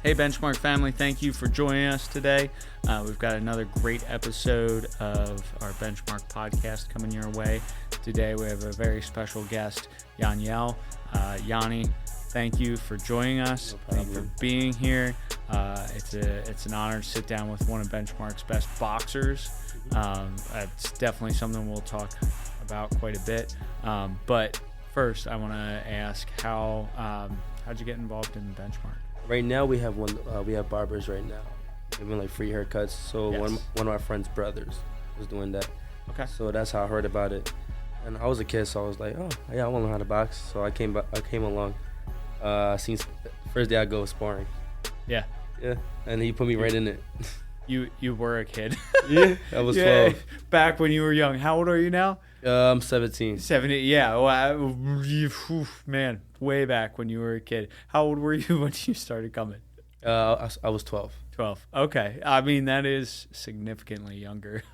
Hey, Benchmark family, thank you for joining us today. We've got another great episode of our Benchmark podcast coming your way. Today, we have a very special guest, Yaniel. Yanni, thank you for joining us. No Thank you for being here. It's an honor to sit down with one of Benchmark's best boxers. It's definitely something we'll talk about quite a bit. But first, I want to ask how'd you get involved in Benchmark? Right now we have we have barbers right now, giving like free haircuts. So Yes. one of my friend's brothers was doing that. Okay. So that's how I heard about it. And I was a kid, so I was like, oh yeah, I want to learn how to box. So I came along. First day I go sparring. Yeah. Yeah. And he put me right in it. You were a kid. Yeah. I was 12. Back when you were young. How old are you now? I'm 17. 70. Yeah. Wow. Man, way back when you were a kid. How old were you when you started coming? I was 12. 12. Okay. I mean, that is significantly younger.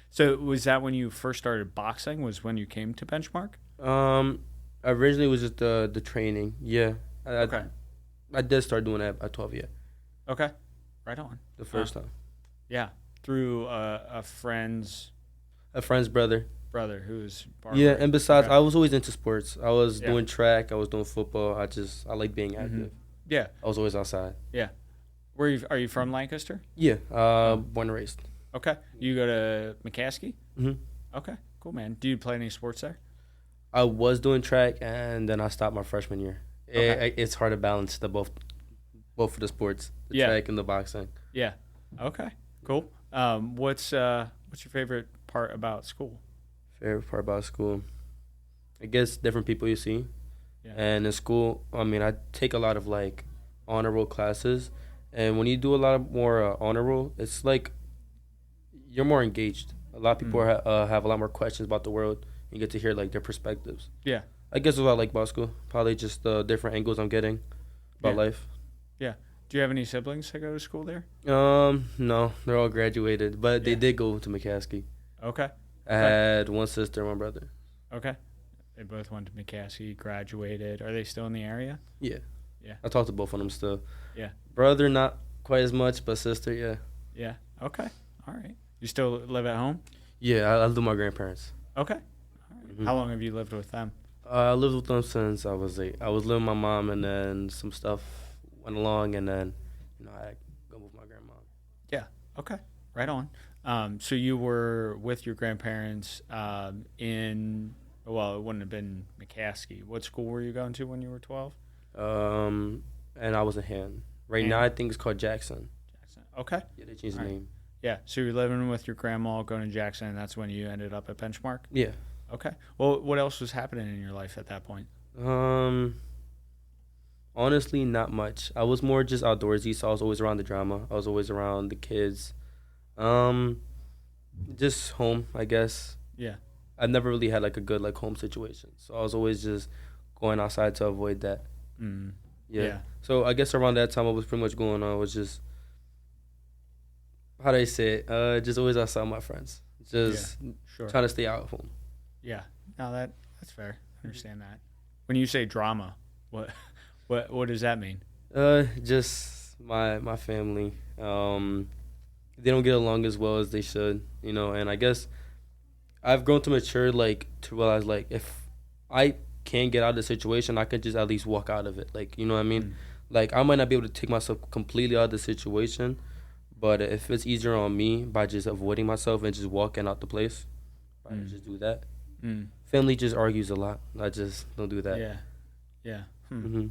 So was that when you first started boxing? Was when you came to Benchmark? Originally it was just the training. Yeah. Okay. I did start doing that at 12. Yeah. Okay. Right on. The first time. Yeah. Through a friend's brother. brother who's barber. Yeah, and besides, Okay. I was always into sports. I was Yeah. doing track. I was doing football. I like being active. Yeah. I was always outside. Yeah. Are you from Lancaster? Yeah, born and raised. Okay. You go to McCaskey? hmm Okay. Cool, man. Do you play any sports there? I was doing track, and then I stopped my freshman year. Okay. It's hard to balance both of the sports, the Yeah. track and the boxing. Yeah. Okay. Cool. What's your favorite part about school? Favorite part about school, I guess different people you see. Yeah. And in school, I mean, I take a lot of like honor roll classes, and when you do a lot of more honor roll, it's like you're more engaged. A lot of people have a lot more questions about the world. You get to hear like their perspectives. Yeah. I guess that's what I like about school. Probably just the different angles I'm getting about Yeah. life. Do you have any siblings that go to school there? No, they're all graduated, but they Yeah. did go to McCaskey. Okay. I had one sister and one brother. Okay. They both went to McCaskey, graduated. Are they still in the area? Yeah. Yeah. I talk to both of them still. Yeah. Brother, not quite as much, but sister, yeah. Yeah. Okay. All right. You still live at home? Yeah, I live with my grandparents. Okay. All right. Mhm. How long have you lived with them? I lived with them since I was 8. I was living with my mom, and then some stuff went along, and then I go with my grandma. Okay. Right on. So you were with your grandparents it wouldn't have been McCaskey. What school were you going to when you were 12? And I was a hand. Right Han. now, I think it's called Jackson. Jackson. Okay. Yeah, they changed the Alright. name. Yeah. So you're living with your grandma, going to Jackson, and that's when you ended up at Benchmark? Yeah. Okay. Well, what else was happening in your life at that point? Honestly, not much. I was more just outdoorsy, so I was always around the drama. I was always around the kids. Just home, I guess. Yeah. I never really had like a good like home situation, so I was always just going outside to avoid that. Mm. Yeah. Yeah. So I guess around that time, I was pretty much going on. I was just, how do I say it? Just always outside with my friends. Just Sure. trying to stay out of home. Yeah. No, that's fair. I understand that. When you say drama, what does that mean? Just my family. They don't get along as well as they should, and I guess I've grown to mature, like, to realize, like, if I can't get out of the situation, I could just at least walk out of it. Like, you know what I mean? Mm. Like, I might not be able to take myself completely out of the situation, but if it's easier on me by just avoiding myself and just walking out the place, I just do that. Mm. Family just argues a lot. I just don't do that. Yeah. Yeah. hmm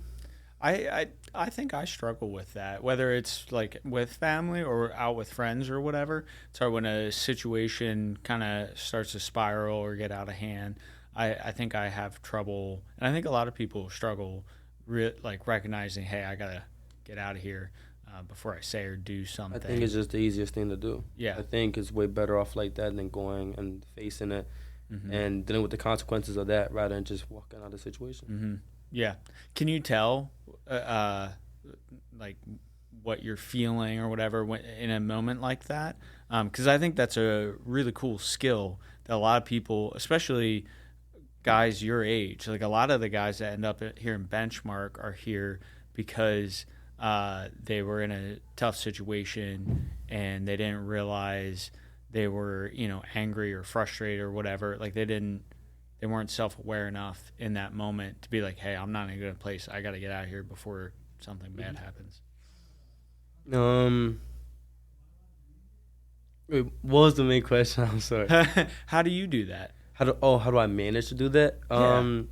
I think I struggle with that, whether it's like with family or out with friends or whatever. So when a situation kind of starts to spiral or get out of hand, I think I have trouble, and I think a lot of people struggle, like recognizing, hey, I gotta get out of here before I say or do something. I think it's just the easiest thing to do. Yeah. I think it's way better off like that than going and facing it and dealing with the consequences of that rather than just walking out of the situation. Mm-hmm. Yeah. Can you tell, like, what you're feeling or whatever in a moment like that? Because I think that's a really cool skill that a lot of people, especially guys your age, like a lot of the guys that end up here in Benchmark are here because they were in a tough situation and they didn't realize they were, angry or frustrated or whatever. Like they weren't self-aware enough in that moment to be like, hey, I'm not in a good place. I got to get out of here before something bad happens. Wait, what was the main question? I'm sorry. How do you do that? How do I manage to do that?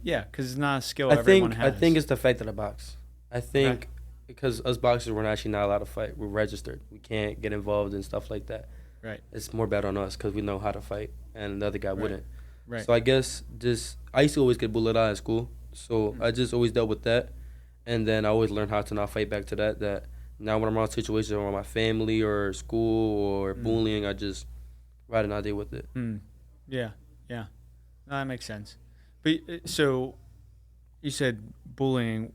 Yeah, because it's not a skill everyone has. I think it's the fact that I box. I think because us boxers, we're actually not allowed to fight. We're registered. We can't get involved in stuff like that. Right. It's more bad on us because we know how to fight, and the other guy wouldn't. Right. So I guess I used to always get bullied out in school, so I just always dealt with that, and then I always learned how to not fight back to that. That now when I'm around situations around my family or school or bullying, I just rather not deal with it. Yeah. No, that makes sense. But so you said bullying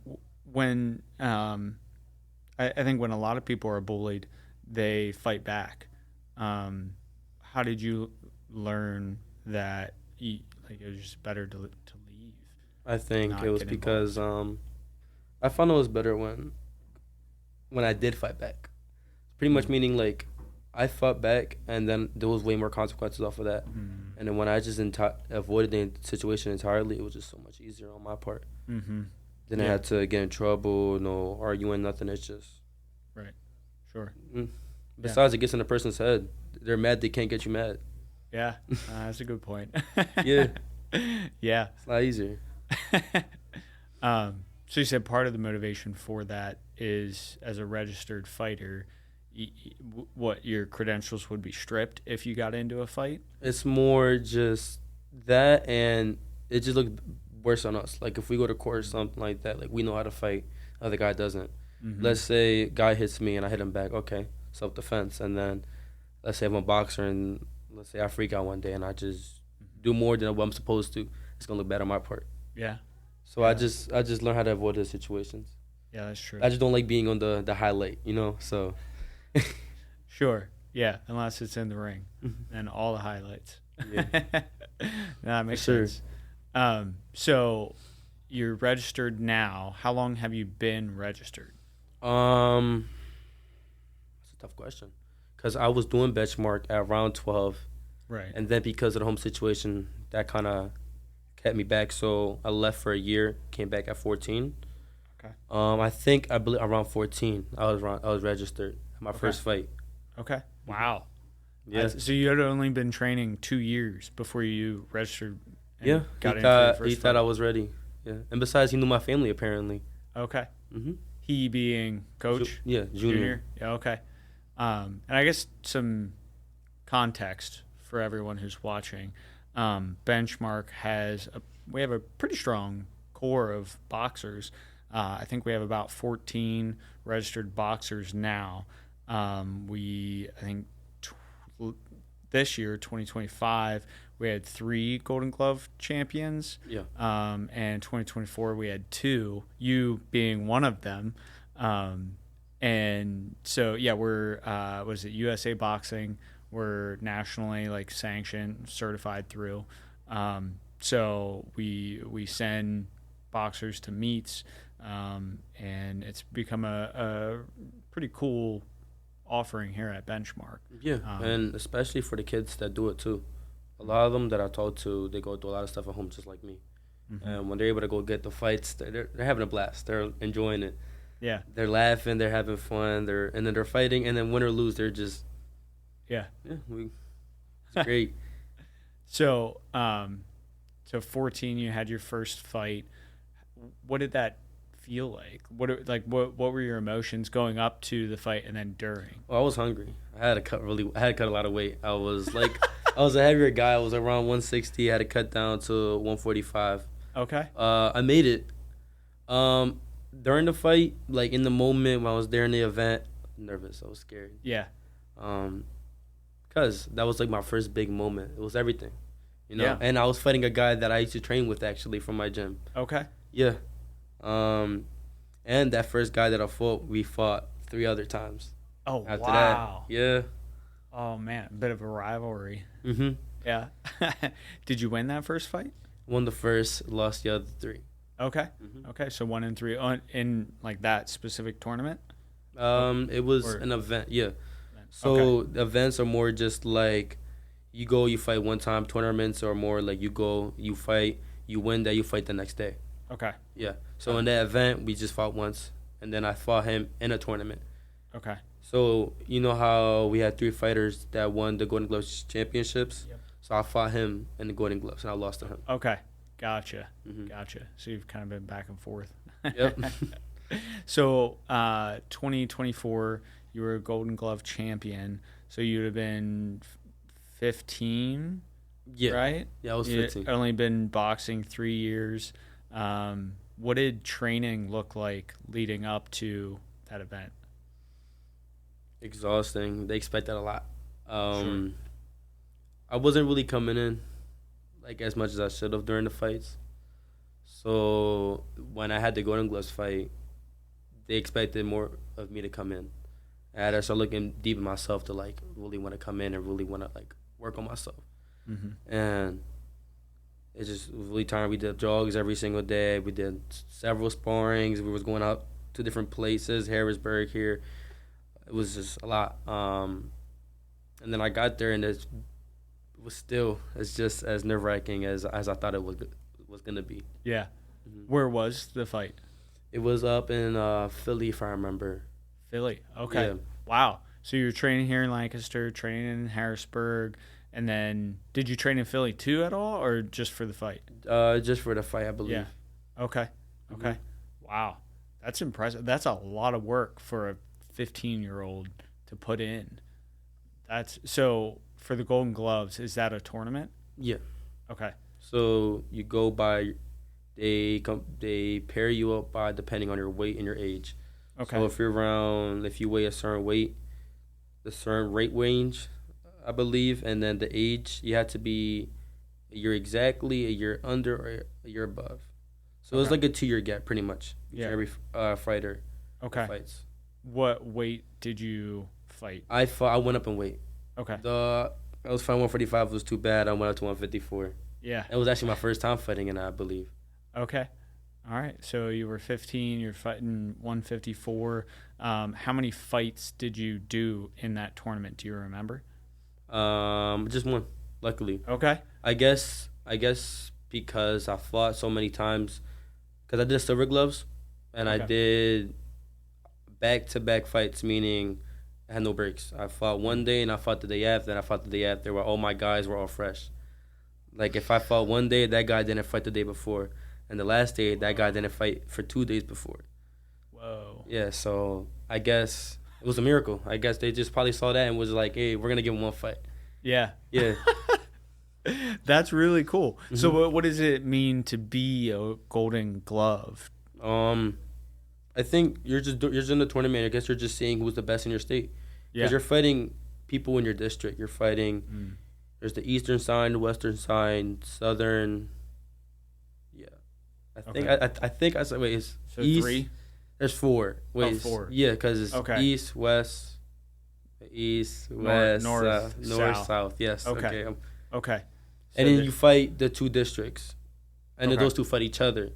when I think when a lot of people are bullied, they fight back. How did you learn that it was just better to leave? I think it was because I found it was better when I did fight back. Pretty much meaning like I fought back and then there was way more consequences off of that. And then when I just avoided the situation entirely, it was just so much easier on my part. Then I had to get in trouble, no arguing, nothing. It's just right. Sure. Besides, it gets in a person's head. They're mad they can't get you mad. Yeah, that's a good point. Yeah. Yeah. It's a lot easier. So you said part of the motivation for that is as a registered fighter, what your credentials would be stripped if you got into a fight? It's more just that, and it just looked worse on us. Like if we go to court or something like that, like we know how to fight, other guy doesn't. Let's say a guy hits me and I hit him back. Okay, self-defense. And then let's say I'm a boxer and let's say I freak out one day and I just do more than what I'm supposed to. It's gonna look bad on my part. Yeah. So I just learn how to avoid those situations. Yeah, that's true. I just don't like being on the highlight, So. Sure. Yeah, unless it's in the ring and all the highlights. Yeah. That makes sense. So you're registered now. How long have you been registered? That's a tough question. Because I was doing benchmark at around 12. Right. And then because of the home situation, that kind of kept me back. So I left for a year, came back at 14. Okay. I believe around 14, I was registered. My first fight. Okay. Wow. Yeah. So you had only been training 2 years before you registered. And Yeah. Got into your first he thought I was ready. Yeah. And besides, he knew my family apparently. Okay. Mm-hmm. He being coach. Junior. Yeah. Okay. And I guess some context for everyone who's watching. Benchmark we have a pretty strong core of boxers. I think we have about 14 registered boxers now. This year, 2025, we had 3 Golden Glove champions. Yeah. And 2024, we had 2, you being one of them. And so, yeah, we're, USA Boxing? We're nationally sanctioned, certified through. So we send boxers to meets, and it's become a pretty cool offering here at Benchmark. Yeah, and especially for the kids that do it too. A lot of them that I talk to, they go through a lot of stuff at home just like me. And when they're able to go get the fights, they're having a blast. They're enjoying it. Yeah, they're laughing, they're having fun, and then they're fighting, and then win or lose, they're just it's great. So 14, you had your first fight. What did that feel like? What were your emotions going up to the fight and then during? Well, I was hungry. I had to cut a lot of weight. I was I was a heavier guy. I was around 160. I had to cut down to 145. Okay. I made it. During the fight, in the moment when I was there in the event, nervous. I was scared. Yeah. Because that was my first big moment. It was everything, Yeah. And I was fighting a guy that I used to train with actually from my gym. Okay. Yeah. And that first guy that I fought, we fought 3 other times. Oh, after wow. that. Yeah. Oh, man. A bit of a rivalry. Mm-hmm. Yeah. Did you win that first fight? Won the first, lost the other 3. Okay. Mm-hmm. Okay. So 1 and 3 in that specific tournament? It was Or an event. Yeah. okay, So the events are more just like you go, you fight one time. Tournaments are more like you go, you fight, you win, that you fight the next day. okay, Yeah. So in that event, we just fought once, and then I fought him in a tournament. okay. So you know how we had three fighters that won the Golden Gloves championships. Yep. So I fought him in the Golden Gloves, and I lost to him. Okay, gotcha, Hmm. gotcha. So you've kind of been back and forth. Yep. So, 2024, you were a Golden Glove champion. So you'd have been 15, Yeah. right? Yeah, I was You 15. only been boxing 3 years. What did training look like leading up to that event? Exhausting. They expect that a lot. Sure. I wasn't really coming in like as much as I should have during the fights. So when I had the Golden Gloves fight, they expected more of me to come in. I had to start looking deep in myself to like really want to come in and really want to like work on myself. Mm-hmm. And it just was really tiring. We did jogs every single day. We did several sparrings. We was going out to different places, Harrisburg here. It was just a lot. And then I got there, and it was still it's just as nerve wracking as I thought it was gonna be. Yeah. Hmm. Where was the fight? It was up in Philly, if I remember. Philly. Okay. Yeah. Wow. So you were training here in Lancaster, training in Harrisburg, and then did you train in Philly too at all, or just for the fight? Just for the fight, I believe. Yeah. Okay. Okay. Wow. That's impressive. That's a lot of work for a 15-year-old to put in. That's so for the Golden Gloves, is that a tournament? Yeah. Okay. So you go by, they pair you up by depending on your weight and your age. Okay. So if you weigh a certain weight, the certain rate range, I believe, and then the age, you have to be a year exactly, a year under, or a year above. So it's Okay. like a 2-year gap, pretty much, between Yeah. every fighter Okay. that fights. What weight did you fight? I went up in weight. Okay. I was fighting 145 was too bad. I went up to 154. Yeah. It was actually my first time fighting in it, I believe. Okay. All right. So you were 15, you're fighting 154. How many fights did you do in that tournament? Do you remember? Just one, luckily. Okay. I guess because I fought so many times, because I did silver gloves, and I Okay. did back-to-back fights, meaning I had no breaks. I fought one day and I fought the day after, and I fought the day after where all my guys were all fresh. Like if I fought one day, that guy didn't fight the day before, and the last day, that guy didn't fight for 2 days before. Whoa. Yeah, so I guess it was a miracle. I guess they just probably saw that and was like, hey, we're going to give him one fight. Yeah. Yeah. That's really cool. So Mhm. what does it mean to be a Golden Glove? I think you're just in the tournament. I guess you're just seeing who's the best in your state. Yeah. Because you're fighting people in your district. You're fighting. Mm. There's the eastern side, western side, southern. Yeah, I think Okay. I think I said wait. It's So east. 3? There's 4. Wait, Oh, it's- 4. Yeah, because it's Okay. east, west, North, north, south. south. Yes. Okay. Okay. Okay. So And then the- you fight the 2 districts, and then Okay. those 2 fight each other.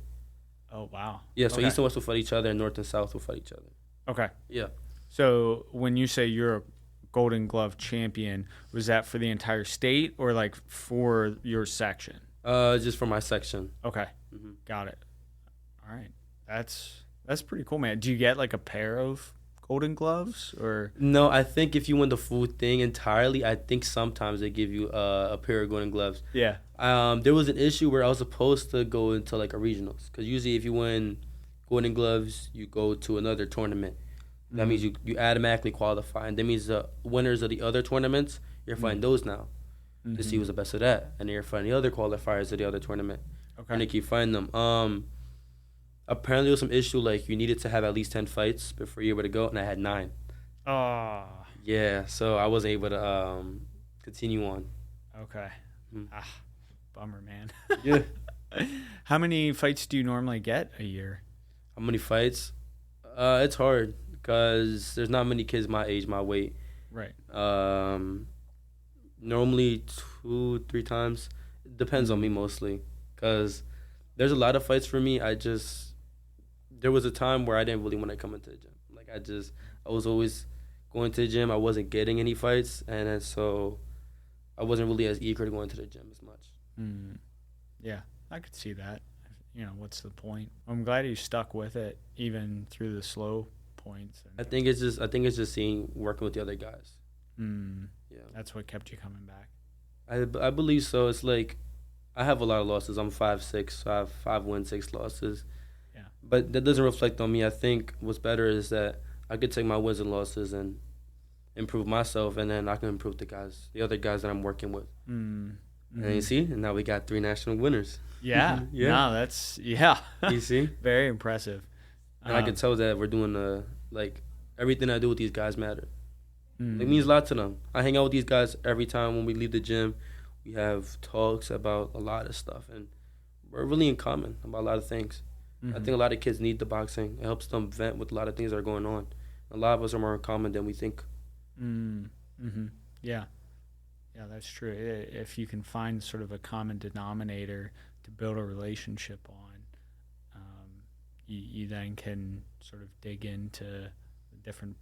Oh, wow. Yeah. So Okay. east and west will fight each other, and north and south will fight each other. Okay. Yeah. So when you say you're a Golden Glove champion, was that for the entire state or like for your section? Just for my section. Okay. Hmm. Got it. All right. That's pretty cool, man. Do you get like a pair of Golden Gloves or? No, I think if you win the full thing entirely, I think sometimes they give you a pair of Golden Gloves. Yeah. There was an issue where I was supposed to go into like a regionals, because usually if you win Golden Gloves, you go to another tournament. That means you automatically qualify, and that means the winners of the other tournaments, you're fighting those now to see who's the best of that, and then you're fighting the other qualifiers of the other tournament, Okay. and they keep fighting them. Apparently there was some issue like you needed to have at least 10 fights before you were able to go, and I had 9. Oh. Yeah, so I wasn't able to continue on. Okay. Mm. Bummer, man. Yeah. How many fights do you normally get a year? How many fights? It's hard because there's not many kids my age, my weight. Right. Normally 2-3 times. It depends on me mostly, because there's a lot of fights for me. There was a time where I didn't really want to come into the gym. Like I was always going to the gym. I wasn't getting any fights, and then so I wasn't really as eager to go into the gym as much. Mm. Yeah, I could see that. You know, what's the point? I'm glad you stuck with it even through the slow points. I think it's just seeing working with the other guys. Yeah, That's what kept you coming back. I believe so. It's like I have a lot of losses. I'm 5'6", so I have 5 wins, 6 losses. Yeah. But that doesn't reflect on me. I think what's better is that I could take my wins and losses and improve myself, and then I can improve the other guys that I'm working with. Mm-hmm. And you see, and now we got 3 national winners. Yeah. Yeah. No, that's You see, very impressive. and I can tell that we're doing like everything I do with these guys matter. Mm. It means a lot to them. I hang out with these guys every time when we leave the gym. We have talks about a lot of stuff, and we're really in common about a lot of things. Mm-hmm. I think a lot of kids need the boxing. It helps them vent with a lot of things that are going on. A lot of us are more in common than we think. Mm-hmm. Yeah. Yeah, that's true. If you can find sort of a common denominator to build a relationship on, you then can sort of dig into the different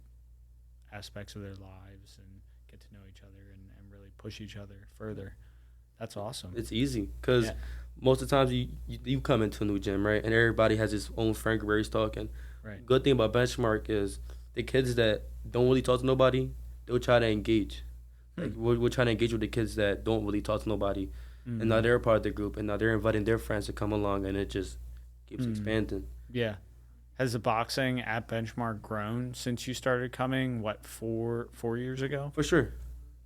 aspects of their lives and get to know each other and really push each other further. That's awesome. It's easy because most of the times you come into a new gym, right? And everybody has his own friend group where he's talking. Right. Good thing about Benchmark is the kids that don't really talk to nobody, they'll try to engage. Like we're trying to engage with the kids that don't really talk to nobody. And now they're a part of the group, and now they're inviting their friends to come along, and it just keeps expanding. Yeah. Has the boxing at Benchmark grown since you started coming, 4 years ago? For sure.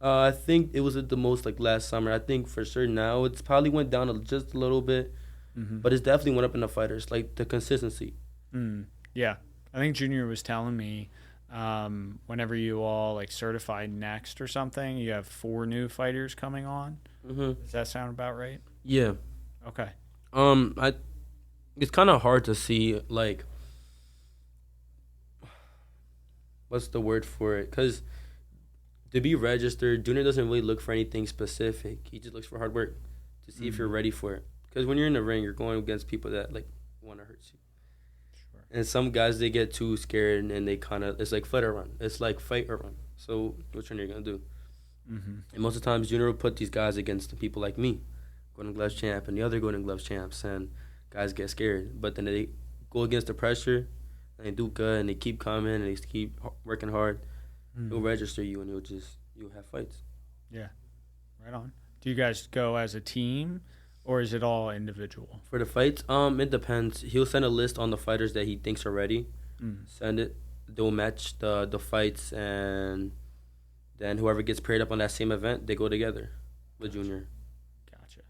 I think it was at the most like last summer. I think for sure now it's probably went down just a little bit, but it's definitely went up in the fighters, like the consistency. Yeah. I think Junior was telling me whenever you all like certified next or something, you have 4 new fighters coming on. Does that sound about right? Yeah. Okay. It's kind of hard to see like what's the word for it? Because to be registered, Junior doesn't really look for anything specific. He just looks for hard work to see if you're ready for it. Because when you're in the ring, you're going against people that like want to hurt you. Sure. And some guys, they get too scared and they kind of, it's like fight or run. It's like fight or run. So which one are you going to do? And most of the times, Junior will put these guys against the people like me, Golden Gloves champ and the other Golden Gloves champs, and guys get scared. But then they go against the pressure, and they do good, and they keep coming, and they keep working hard. He'll register you, and you'll have fights. Yeah, right on. Do you guys go as a team, or is it all individual? For the fights, it depends. He'll send a list on the fighters that he thinks are ready. Send it. They'll match the fights, and then whoever gets paired up on that same event, they go together with Junior. Gotcha.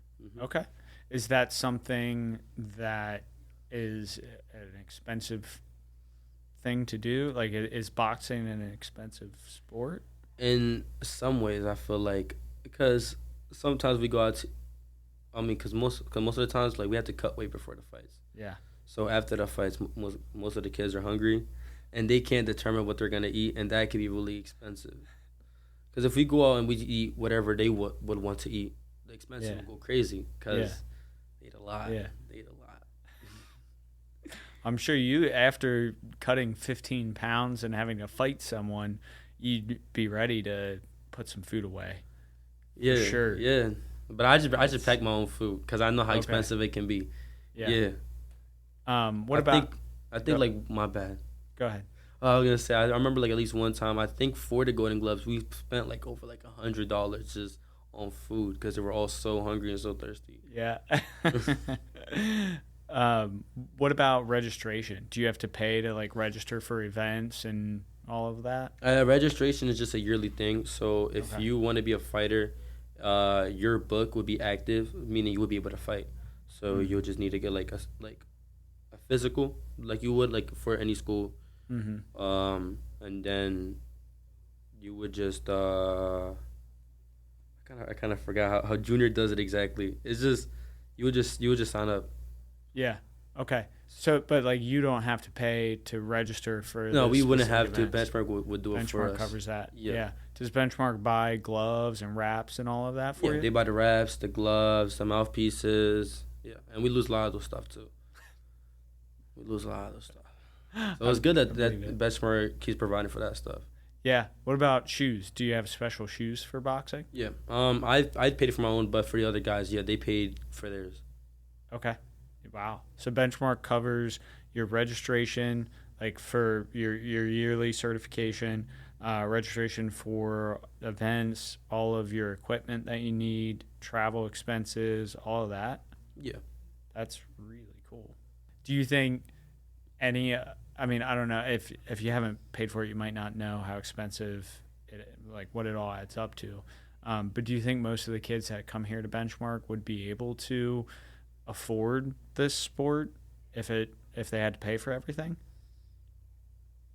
Okay. Is that something that is an expensive thing to do? Like, is boxing an expensive sport? In some ways, I feel like, because sometimes we go out to, because most of the times, like, we have to cut weight before the fights. Yeah. So after the fights, most of the kids are hungry, and they can't determine what they're going to eat, and that can be really expensive. Because if we go out and we eat whatever they would want to eat, the expenses will go crazy because they eat a lot. Yeah. They eat a lot. I'm sure you, after cutting 15 pounds and having to fight someone, you'd be ready to put some food away. Yeah, for sure. Yeah, but I just pack my own food because I know how expensive it can be. Yeah. I think like my bad. Go ahead. I was gonna say I remember like at least one time I think for the Golden Gloves we spent like over like $100 just on food because they were all so hungry and so thirsty. Yeah. What about registration? Do you have to pay to like register for events and all of that? Registration is just a yearly thing. So if you want to be a fighter, your book would be active, meaning you would be able to fight. So you'll just need to get like a physical, like you would like for any school. And then you would just I kind of forgot how Junior does it exactly. It's just you would just sign up. Yeah. Okay. So, but like you don't have to pay to register for. No, we wouldn't have events. to. Benchmark would do it for us. Benchmark covers that. Yeah. Does Benchmark buy gloves and wraps and all of that for you? Yeah, they buy the wraps, the gloves, the mouthpieces. Yeah, and we lose a lot of those stuff too. We lose a lot of those stuff. So it's good I that believe it. Benchmark keeps providing for that stuff. Yeah. What about shoes? Do you have special shoes for boxing? Yeah. I paid for my own, but for the other guys, yeah, they paid for theirs. Okay. Wow. So Benchmark covers your registration, like for your yearly certification, registration for events, all of your equipment that you need, travel expenses, all of that. Yeah. That's really cool. Do you think any? I mean, I don't know if you haven't paid for it, you might not know how expensive it, like what it all adds up to. But do you think most of the kids that come here to Benchmark would be able to afford this sport if they had to pay for everything?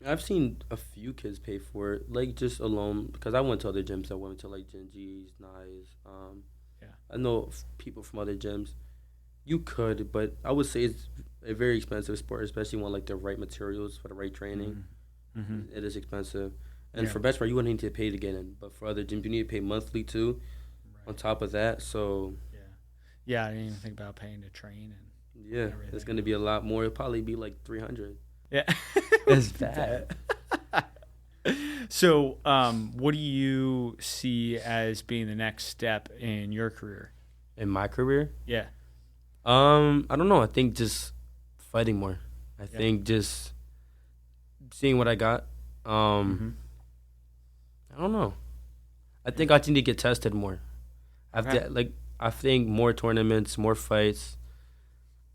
I've seen a few kids pay for it, like just alone, because I went to other gyms. I went to like Genji's, Nai's. Yeah. I know people from other gyms. You could, but I would say it's a very expensive sport, especially when like the right materials for the right training. Mm-hmm. It is expensive. And Yeah. for benchmark, you wouldn't need to pay to get in. But for other gyms, you need to pay monthly too on Right. top of that. So, Yeah. Yeah. I didn't even think about paying to train and yeah, it's everything. going to be a lot more. It'll probably be like 300. Yeah. It's bad. So, what do you see as being the next step in your career? In my career, Yeah. I don't know. I think just fighting more. I Yeah. think just seeing what I got. Mm-hmm. I don't know. I think I just need to get tested more. Okay. I think more tournaments, more fights.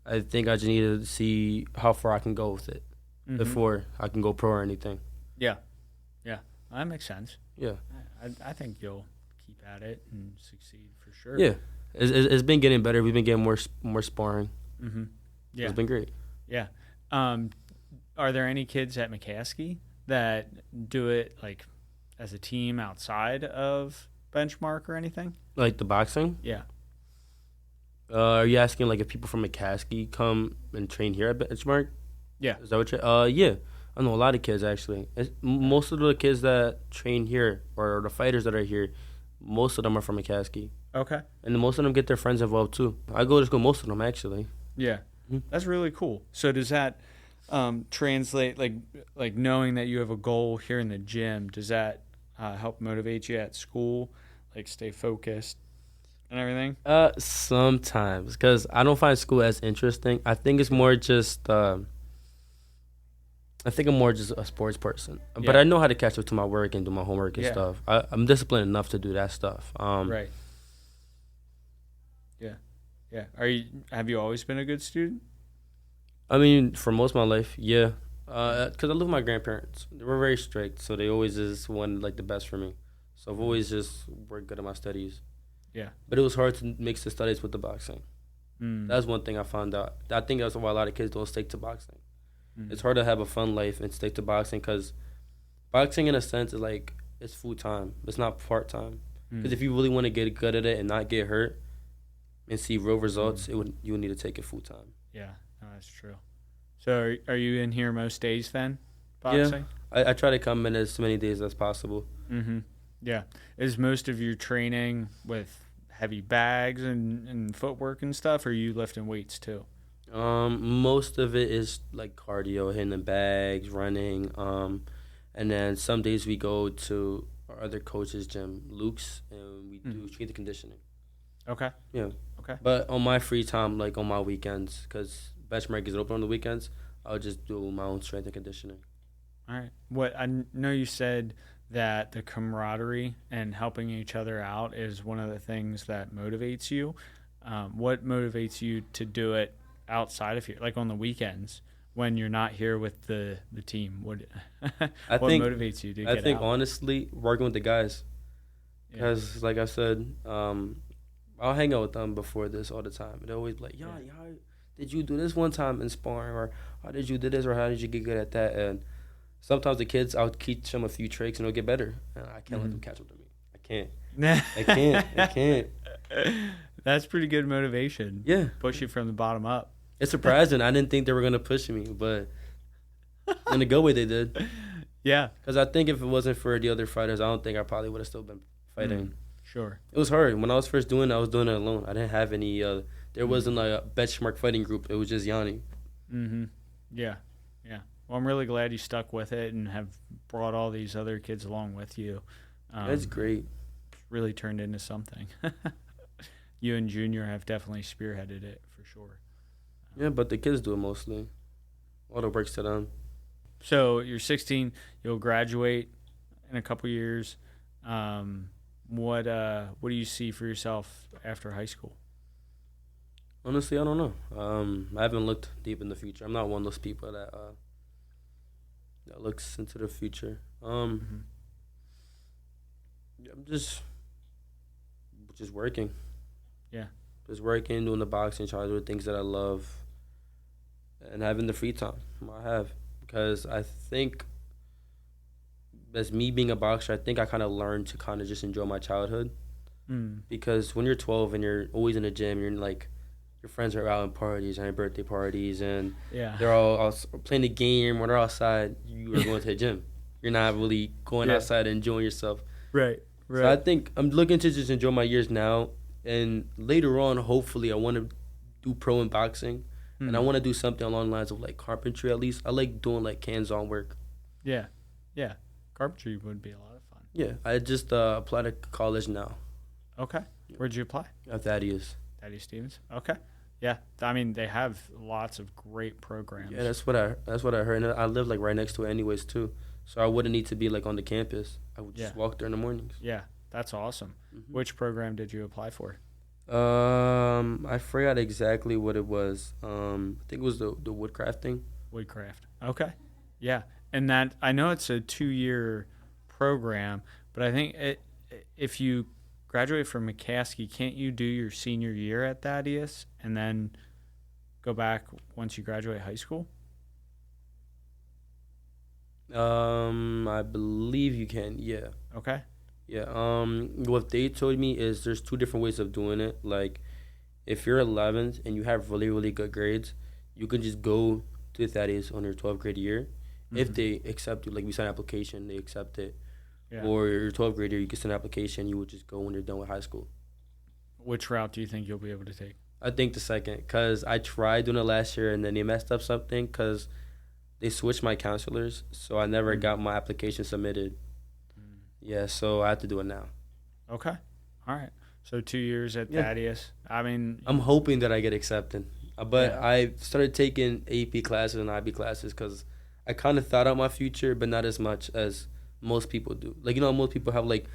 I think I just need to see how far I can go with it Mhm. before I can go pro or anything. Yeah. Yeah. That makes sense. Yeah. I think you'll keep at it and succeed for sure. Yeah. It's been getting better. We've been getting more sparring. Mm-hmm. Yeah. It's been great. Yeah. Are there any kids at McCaskey that do it like as a team outside of Benchmark or anything? Like the boxing. Yeah. Are you asking like if people from McCaskey come and train here at Benchmark? Yeah. Is that what you're? Yeah. I know a lot of kids actually. Most of the kids that train here or the fighters that are here, most of them are from McCaskey, Okay. and most of them get their friends involved too. I go to school most of them actually. Yeah. Mhm. That's really cool. So does that translate like knowing that you have a goal here in the gym? Does that help motivate you at school, like stay focused and everything? Sometimes because I don't find school as interesting. I think it's more just. I think I'm more just a sports person, but Yeah. I know how to catch up to my work and do my homework and Yeah. stuff. I'm disciplined enough to do that stuff. Right. Yeah. Yeah. Have you always been a good student? I mean, for most of my life, yeah. Because I live with my grandparents. They were very strict, so they always just wanted like the best for me. So I've always just worked good at my studies. Yeah. But it was hard to mix the studies with the boxing. Mm. That's one thing I found out. I think that's why a lot of kids don't stick to boxing. Mm. It's hard to have a fun life and stick to boxing because boxing, in a sense, is like it's full time. It's not part time. Because if you really want to get good at it and not get hurt and see real results, you would need to take it full time. Yeah, no, that's true. So are you in here most days then, boxing? I try to come in as many days as possible. Mm-hmm. Yeah. Is most of your training with heavy bags and footwork and stuff, or are you lifting weights too? Most of it is like cardio, hitting the bags, running. And then some days we go to our other coach's gym, Luke's, and we do strength and conditioning. Okay. Yeah. Okay. But on my free time, like on my weekends, because Benchmark is open on the weekends, I'll just do my own strength and conditioning. All right. What know you said that the camaraderie and helping each other out is one of the things that motivates you. What motivates you to do it outside of here, like on the weekends when you're not here with the team? What motivates you to get out? I think honestly, working with the guys, Yeah. because like I said, I'll hang out with them before this all the time. They're always like, "Yo, how did you do this one time in sparring?" Or "How did you do this?" Or "How did you get good at that?" And sometimes the kids, I'll teach them a few tricks and they'll get better. And I can't let them catch up to me. I can't. I can't. That's pretty good motivation. Yeah. Push you from the bottom up. It's surprising. I didn't think they were going to push me, but in a good way they did. Yeah. Because I think if it wasn't for the other fighters, I don't think I probably would have still been fighting. Sure. It was hard. When I was first doing it, I was doing it alone. I didn't have any, there wasn't like a benchmark fighting group. It was just Yanni. Mm-hmm. Yeah. Yeah. Well, I'm really glad you stuck with it and have brought all these other kids along with you. That's great. Really turned into something. You and Junior have definitely spearheaded it for sure. Yeah, but the kids do it mostly. All the work's to them. So you're 16. You'll graduate in a couple years. What do you see for yourself after high school? Honestly, I don't know. I haven't looked deep in the future. I'm not one of those people that looks into the future. Mm-hmm. I'm just working. Yeah. Just working, doing the boxing, trying to do the things that I love, and having the free time I have. Because I think, as me being a boxer, I think I kind of learned to kind of just enjoy my childhood. Mm. Because when you're 12 and you're always in the gym, you're like, your friends are out in parties, having birthday parties, and Yeah. they're all playing the game or they're outside. You are going to the gym. You're not really going outside and enjoying yourself. Right. Right. So I think I'm looking to just enjoy my years now, and later on, hopefully, I want to do pro in boxing, and I want to do something along the lines of like carpentry at least. I like doing like hands-on work. Yeah. Yeah. Carpentry would be a lot of fun. Yeah, I just applied to college now. Okay. Where'd you apply? At Thaddeus. Thaddeus Stevens. Okay. Yeah. I mean, they have lots of great programs. Yeah, that's what I heard. And I live like right next to it anyways too, so I wouldn't need to be like on the campus. I would just walk there in the mornings. Yeah, that's awesome. Mm-hmm. Which program did you apply for? I forgot exactly what it was. I think it was the woodcrafting. Woodcraft. Okay. Yeah, and that I know it's a 2-year program, but I think if you graduate from McCaskey, can't you do your senior year at Thaddeus and then go back once you graduate high school? I believe you can. Yeah. Okay. Yeah. What they told me is there's 2 different ways of doing it. Like, if you're 11th and you have really, really good grades, you can just go to Thaddeus on your 12th grade year. Mm-hmm. If they accept you, like we send an application, they accept it. Yeah. Or your 12th grade year, you can send an application. You would just go when you're done with high school. Which route do you think you'll be able to take? I think the second, because I tried doing it last year and then they messed up something because they switched my counselors, so I never got my application submitted. Yeah, so I have to do it now. Okay. All right. So 2 years at Thaddeus. I mean, I'm hoping that I get accepted. But I started taking AP classes and IB classes because I kind of thought out my future, but not as much as most people do. Like, most people have, like,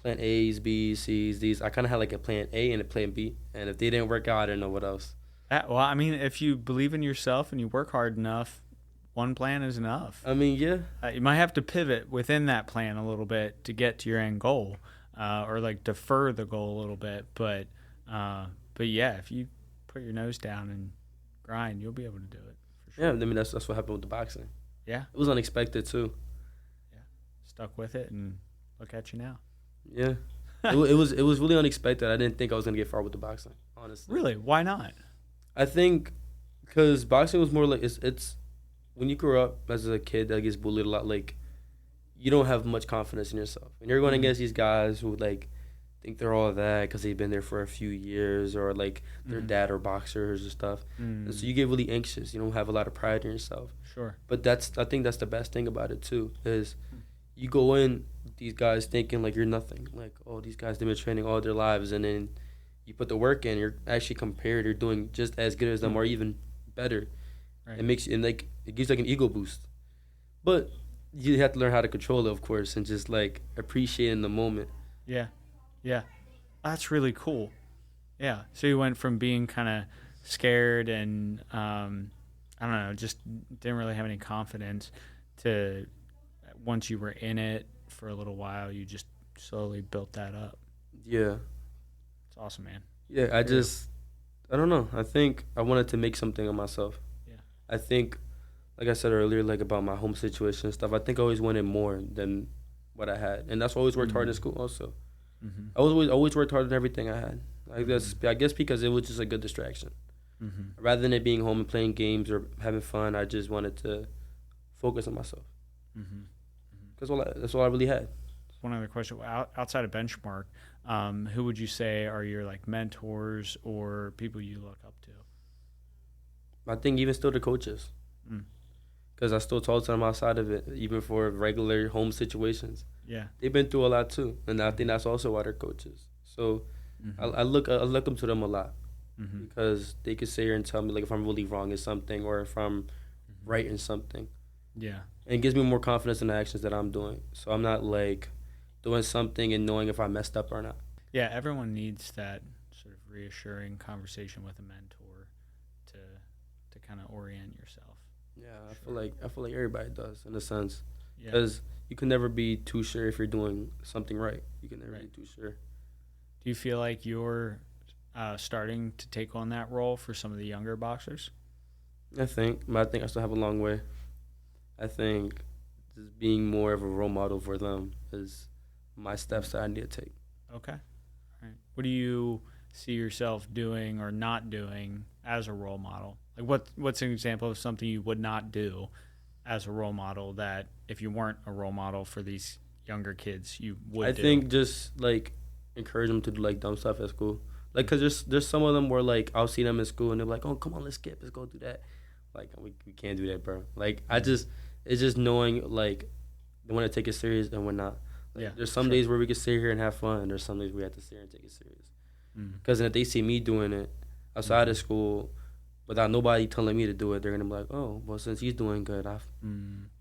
plan A's, B's, C's, D's. I kind of had, like, a plan A and a plan B. And if they didn't work out, I didn't know what else. Well, I mean, if you believe in yourself and you work hard enough, one plan is enough. I mean, yeah. You might have to pivot within that plan a little bit to get to your end goal, or like defer the goal a little bit. But yeah, if you put your nose down and grind, you'll be able to do it. For sure. Yeah, I mean that's what happened with the boxing. Yeah, it was unexpected too. Yeah, stuck with it, and look at you now. Yeah, it was really unexpected. I didn't think I was gonna get far with the boxing, honestly. Really? Why not? I think because boxing was more like it's when you grow up as a kid that gets bullied a lot, like, you don't have much confidence in yourself. And you're going against these guys who, like, think they're all that because they've been there for a few years or, like, their dad are boxers or stuff. And so you get really anxious. You don't have a lot of pride in yourself. Sure. But I think that's the best thing about it, too, is you go in with these guys thinking, like, you're nothing. Like, oh, these guys, they've been training all their lives. And then you put the work in. You're actually compared. You're doing just as good as them or even better. Right. It makes you, and like it gives like an ego boost, but you have to learn how to control it, of course, and just like appreciating the moment. Yeah, that's really cool. Yeah, so you went from being kind of scared and I don't know, just didn't really have any confidence to once you were in it for a little while, you just slowly built that up. Yeah, it's awesome, man. Yeah, I don't know. I think I wanted to make something of myself. I think, like I said earlier, like about my home situation and stuff, I think I always wanted more than what I had. And that's why I always worked hard in school also. Mm-hmm. I always worked hard in everything I had. I guess because it was just a good distraction. Mm-hmm. Rather than it being home and playing games or having fun, I just wanted to focus on myself. Because that's all I really had. One other question. Outside of Benchmark, who would you say are your like mentors or people you look up to? I think even still the coaches. because I still talk to them outside of it, even for regular home situations. Yeah. They've been through a lot too, and I think that's also why they're coaches. So I look up to them a lot because they could sit here and tell me like if I'm really wrong in something or if I'm right in something. Yeah. And it gives me more confidence in the actions that I'm doing. So I'm not like doing something and knowing if I messed up or not. Yeah, everyone needs that sort of reassuring conversation with a mentor to kind of orient yourself. Yeah, I feel like everybody does in a sense, Yeah. because you can never be too sure if you're doing something right. You can never be too sure. Do you feel like you're starting to take on that role for some of the younger boxers? I think I still have a long way. I think just being more of a role model for them is my steps that I need to take. Okay. All right. What do you see yourself doing or not doing as a role model? Like what's an example of something you would not do as a role model that if you weren't a role model for these younger kids you would do? I think just like encourage them to do like dumb stuff at school. Like, cause there's some of them where like I'll see them in school and they're like, oh come on, let's skip, let's go do that. Like we can't do that, bro. Like it's just knowing like they want to take it serious and we're not. Like, Yeah, there's some days where we can sit here and have fun, and there's some days we have to sit here and take it serious. Because if they see me doing it outside of school without nobody telling me to do it, they're gonna be like, oh, well, since he's doing good, I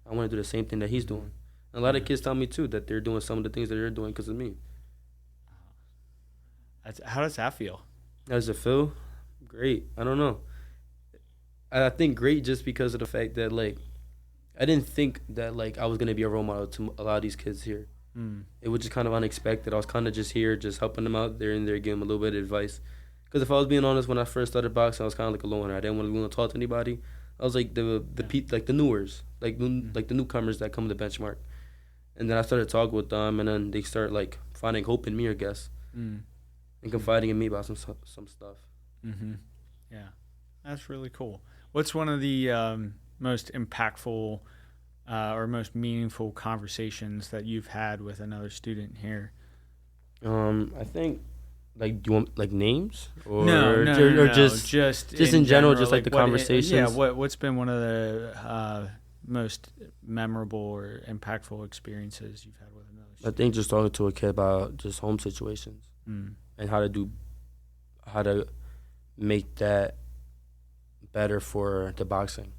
want to do the same thing that he's doing. And a lot of kids tell me too that they're doing some of the things that they're doing because of me. How does that feel? How does it feel? Great. I don't know. I think great just because of the fact that like I didn't think that like I was gonna be a role model to a lot of these kids here. It was just kind of unexpected. I was kind of just here, just helping them out there and there, giving them a little bit of advice. Because if I was being honest, when I first started boxing, I was kind of like a loner. I didn't want to talk to anybody. I was like the newers, like the newcomers that come to Benchmark. And then I started talking with them, and then they start like finding hope in me, I guess, and confiding in me about some stuff. Yeah, that's really cool. What's one of the most impactful or most meaningful conversations that you've had with another student here? I think, like, do you want like names or no, just in general, just like the conversations. What's been one of the most memorable or impactful experiences you've had with another student? I think just talking to a kid about just home situations and how to make that better for the boxing.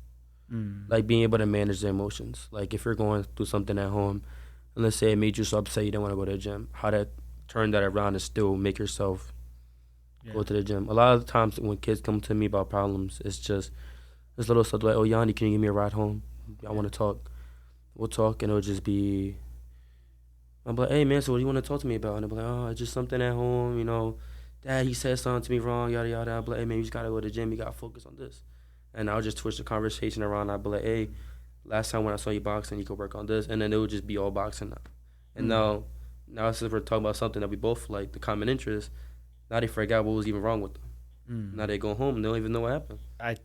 Like being able to manage the emotions. Like if you're going through something at home, and let's say it made you so upset you didn't want to go to the gym, how to turn that around and still make yourself go to the gym. A lot of the times when kids come to me about problems, it's just this little stuff like, oh, Yanni, can you give me a ride home? I want to talk. We'll talk, and it'll just be, I'm like, hey, man, so what do you want to talk to me about? And they'll be like, oh, it's just something at home, you know. Dad, he said something to me wrong, yada, yada. I'll be like, hey, man, you just got to go to the gym. You got to focus on this. And I'll just twist the conversation around. I'll be like, hey, last time when I saw you boxing, you could work on this. And then it would just be all boxing now. And now since we're talking about something that we both like, the common interest, now they forgot what was even wrong with them. Now they go home and they don't even know what happened. I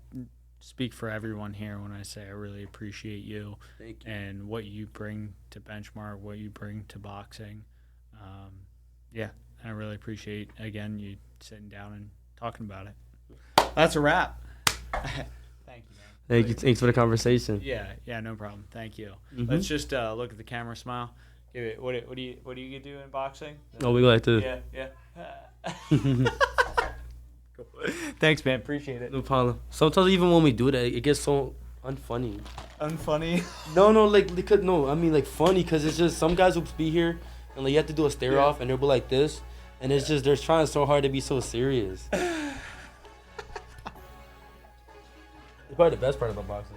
speak for everyone here when I say I really appreciate you. Thank you. And what you bring to Benchmark, what you bring to boxing. I really appreciate, again, you sitting down and talking about it. That's a wrap. Thank you, man. Thank you. Thanks for the conversation. Yeah, no problem. Thank you. Let's just look at the camera, smile. Give it. What do you do in boxing? Oh, we like to. Yeah. Cool. Thanks, man. Appreciate it. No problem. Sometimes even when we do that, it gets so unfunny. Unfunny? No, I mean like funny, because it's just some guys will be here and like you have to do a stare off and they'll be like this, and it's just they're trying so hard to be so serious. It's probably the best part about boxing.